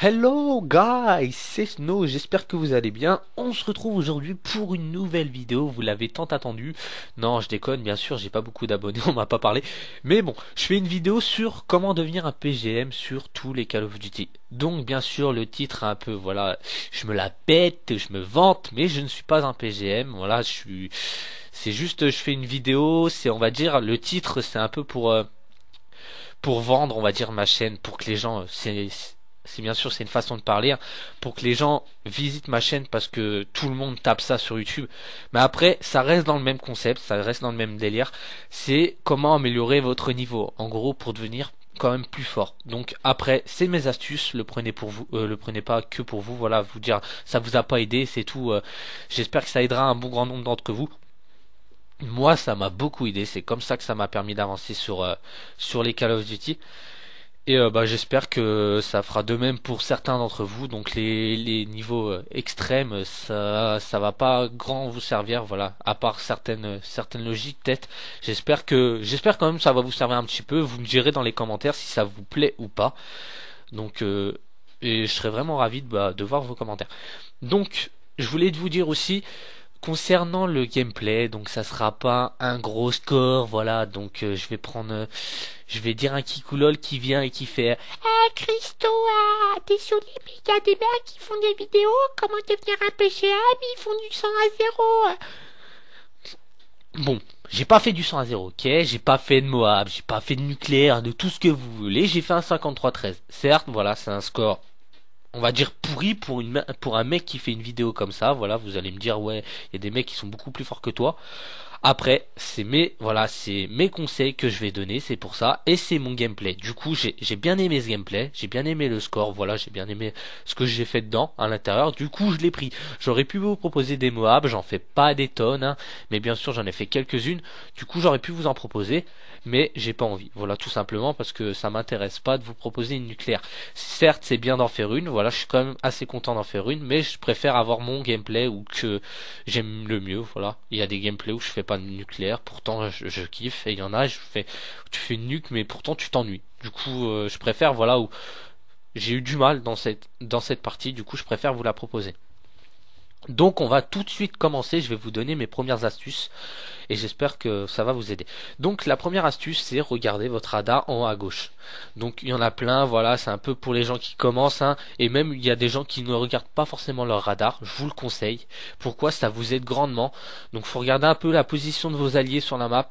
Hello guys, c'est Snow, j'espère que vous allez bien. On se retrouve aujourd'hui pour une nouvelle vidéo, vous l'avez tant attendu. Non, je déconne, bien sûr, j'ai pas beaucoup d'abonnés, on m'a pas parlé. Mais bon, je fais une vidéo sur comment devenir un PGM sur tous les Call of Duty. Donc bien sûr, le titre est un peu, voilà, je me la pète, je me vante, mais je ne suis pas un PGM. Voilà, c'est juste, je fais une vidéo, c'est, on va dire, le titre, c'est un peu pour vendre, on va dire, ma chaîne, pour que les gens, c'est bien sûr, c'est une façon de parler, hein, pour que les gens visitent ma chaîne parce que tout le monde tape ça sur YouTube. Mais après, ça reste dans le même concept, ça reste dans le même délire. C'est comment améliorer votre niveau, en gros, pour devenir quand même plus fort. Donc après, c'est mes astuces, le prenez pour vous, le prenez pas que pour vous, voilà, vous dire, ça vous a pas aidé, c'est tout. J'espère que ça aidera un bon grand nombre d'entre vous. Moi, ça m'a beaucoup aidé. C'est comme ça que ça m'a permis d'avancer sur les Call of Duty. Et bah, j'espère que ça fera de même pour certains d'entre vous. Donc les niveaux extrêmes, ça va pas grand vous servir. Voilà, à part certaines logiques peut-être. J'espère quand même que ça va vous servir un petit peu. Vous me direz dans les commentaires si ça vous plaît ou pas. Donc et je serais vraiment ravi de voir vos commentaires. Donc je voulais vous dire aussi. Concernant le gameplay, donc ça sera pas un gros score, voilà, donc je vais dire un Kikoulol qui vient et qui fait Ah, Christo, désolé, mais il y a des mecs qui font des vidéos, comment devenir un PGA, mais ils font du 100 à 0. bon, j'ai pas fait du 100 à 0, ok, j'ai pas fait de Moab, j'ai pas fait de nucléaire, de tout ce que vous voulez, j'ai fait un 53-13. Certes, voilà, c'est un score on va dire pourri pour un mec qui fait une vidéo comme ça, voilà, vous allez me dire ouais, il y a des mecs qui sont beaucoup plus forts que toi. Après, c'est mes conseils que je vais donner, c'est pour ça, et c'est mon gameplay. Du coup, j'ai bien aimé ce gameplay, j'ai bien aimé le score, voilà, j'ai bien aimé ce que j'ai fait dedans, à l'intérieur. Du coup, je l'ai pris. J'aurais pu vous proposer des Moab, j'en fais pas des tonnes, hein, mais bien sûr, j'en ai fait quelques-unes. Du coup, j'aurais pu vous en proposer, mais j'ai pas envie. Voilà, tout simplement parce que ça m'intéresse pas de vous proposer une nucléaire. Certes, c'est bien d'en faire une, voilà, je suis quand même assez content d'en faire une, mais je préfère avoir mon gameplay ou que j'aime le mieux, voilà. Il y a des gameplays où je fais pas de nucléaire, pourtant je kiffe, et il y en a, tu fais une nuque, mais pourtant tu t'ennuies. Du coup, je préfère, voilà, où j'ai eu du mal dans cette partie, du coup, je préfère vous la proposer. Donc on va tout de suite commencer, je vais vous donner mes premières astuces et j'espère que ça va vous aider. Donc la première astuce c'est regarder votre radar en haut à gauche. Donc il y en a plein, voilà, c'est un peu pour les gens qui commencent, hein, et même il y a des gens qui ne regardent pas forcément leur radar, je vous le conseille. Pourquoi? Ça vous aide grandement. Donc faut regarder un peu la position de vos alliés sur la map.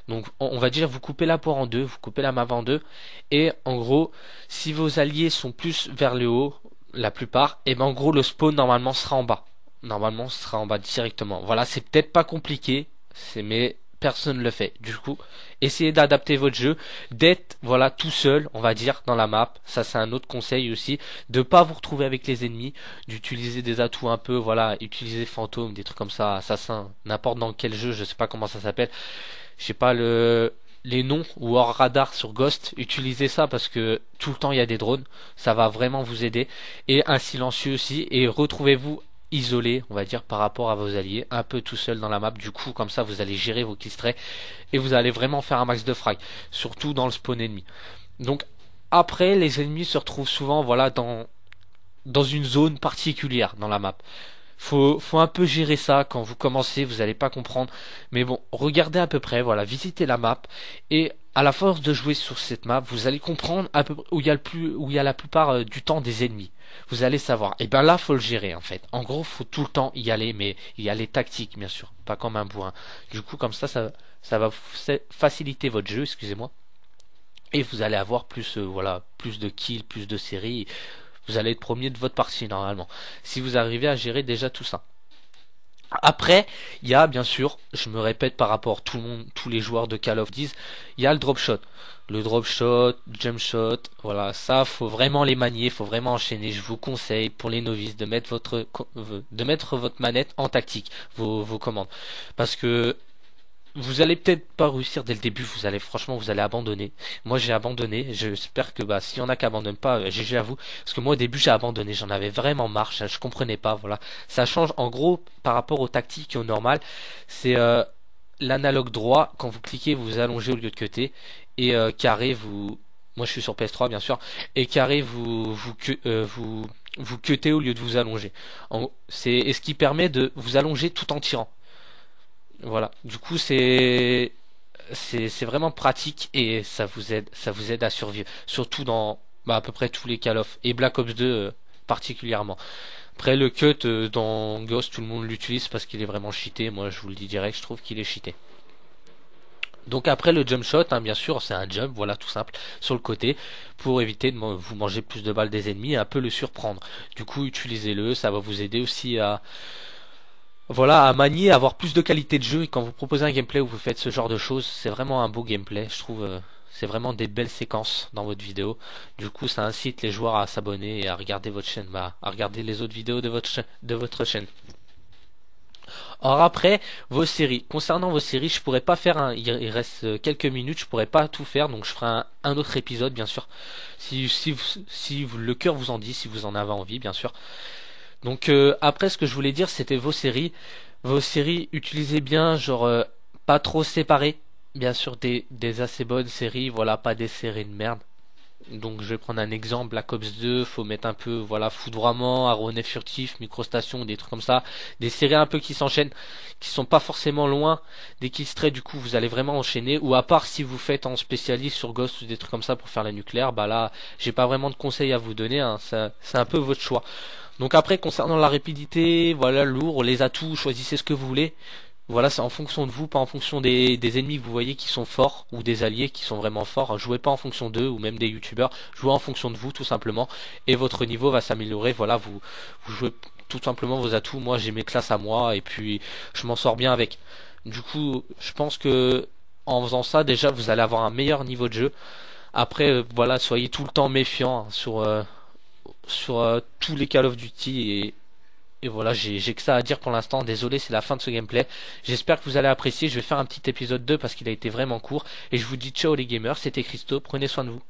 Donc on va dire vous coupez la poire en deux, vous coupez la map en deux, et en gros si vos alliés sont plus vers le haut, la plupart, et ben en gros le spawn normalement sera en bas. Normalement, ce sera en bas directement. Voilà, c'est peut-être pas compliqué, mais personne ne le fait. Du coup, essayez d'adapter votre jeu, d'être voilà tout seul, on va dire, dans la map. Ça, c'est un autre conseil aussi, de pas vous retrouver avec les ennemis, d'utiliser des atouts un peu, voilà, utiliser fantômes, des trucs comme ça, assassin, n'importe dans quel jeu, je sais pas comment ça s'appelle. Je sais pas les noms ou hors radar sur Ghost, utilisez ça parce que tout le temps il y a des drones, ça va vraiment vous aider. Et un silencieux aussi, et retrouvez-vous isolé, on va dire, par rapport à vos alliés, un peu tout seul dans la map. Du coup, comme ça, vous allez gérer vos killstrays et vous allez vraiment faire un max de frag, surtout dans le spawn ennemi. Donc après, les ennemis se retrouvent souvent, voilà, dans une zone particulière dans la map. Faut un peu gérer ça quand vous commencez, vous allez pas comprendre. Mais bon, regardez à peu près, voilà, visitez la map et à la force de jouer sur cette map, vous allez comprendre à peu près où il y a la plupart du temps des ennemis. Vous allez savoir. Et ben là, faut le gérer en fait. En gros, faut tout le temps y aller, mais y aller tactique, bien sûr, pas comme un bourrin. Du coup, comme ça va faciliter votre jeu, excusez-moi. Et vous allez avoir plus, voilà, plus de kills, plus de séries. Vous allez être premier de votre partie normalement. Si vous arrivez à gérer déjà tout ça. Après, il y a bien sûr, je me répète par rapport à tout le monde, tous les joueurs de Call of disent, il y a le drop shot. Le drop shot, jump shot, voilà, ça faut vraiment les manier, faut vraiment enchaîner. Je vous conseille pour les novices de mettre votre manette en tactique, vos commandes, parce que vous allez peut-être pas réussir dès le début, vous allez abandonner. Moi j'ai abandonné, j'espère que bah s'il y en a qui abandonnent pas, GG à vous. Parce que moi au début j'ai abandonné, j'en avais vraiment marre, je comprenais pas, voilà. Ça change en gros par rapport aux tactiques et au normal, c'est l'analogue droit, quand vous cliquez vous allongez au lieu de cutter, et carré moi je suis sur PS3 bien sûr, et carré vous cuttez au lieu de vous allonger. C'est ce qui permet de vous allonger tout en tirant. Voilà. Du coup c'est vraiment pratique et ça vous aide à survivre, surtout dans à peu près tous les Call of et Black Ops 2 particulièrement. Après le cut dans Ghost tout le monde l'utilise parce qu'il est vraiment cheaté. Moi je vous le dis direct, je trouve qu'il est cheaté. Donc après le jump shot, hein, bien sûr, c'est un jump, voilà tout simple, sur le côté, pour éviter de vous manger plus de balles des ennemis et un peu le surprendre. Du coup, utilisez-le, ça va vous aider aussi à, voilà, à manier, à avoir plus de qualité de jeu. Et quand vous proposez un gameplay où vous faites ce genre de choses, c'est vraiment un beau gameplay, je trouve. C'est vraiment des belles séquences dans votre vidéo. Du coup, ça incite les joueurs à s'abonner et à regarder votre chaîne, à regarder les autres vidéos de votre chaîne. Or après, vos séries. Concernant vos séries, je pourrais pas faire il reste quelques minutes, je pourrais pas tout faire, donc je ferai un autre épisode, bien sûr. Si le cœur vous en dit, si vous en avez envie, bien sûr. Donc après, ce que je voulais dire, c'était vos séries. Vos séries, utilisez bien, genre pas trop séparées. Bien sûr, des assez bonnes séries, voilà, pas des séries de merde. Donc je vais prendre un exemple, Black Ops 2, faut mettre un peu, voilà, Foudroiement, Aéronef Furtif, Microstation, des trucs comme ça, des séries un peu qui s'enchaînent, qui sont pas forcément loin des killstray, du coup vous allez vraiment enchaîner, ou à part si vous faites en spécialiste sur Ghost ou des trucs comme ça pour faire la nucléaire, bah là, j'ai pas vraiment de conseils à vous donner, hein, c'est un peu votre choix. Donc après, concernant la rapidité, voilà, lourd, les atouts, choisissez ce que vous voulez. Voilà, c'est en fonction de vous, pas en fonction des ennemis que vous voyez qui sont forts ou des alliés qui sont vraiment forts. Jouez pas en fonction d'eux ou même des youtubeurs. Jouez en fonction de vous tout simplement et votre niveau va s'améliorer. Voilà, vous jouez tout simplement vos atouts. Moi, j'ai mes classes à moi et puis je m'en sors bien avec. Du coup, je pense que en faisant ça, déjà, vous allez avoir un meilleur niveau de jeu. Après, voilà, soyez tout le temps méfiant hein, sur tous les Call of Duty et voilà, j'ai que ça à dire pour l'instant. Désolé, c'est la fin de ce gameplay. J'espère que vous allez apprécier. Je vais faire un petit épisode 2 parce qu'il a été vraiment court. Et je vous dis ciao les gamers, c'était Christo, prenez soin de vous.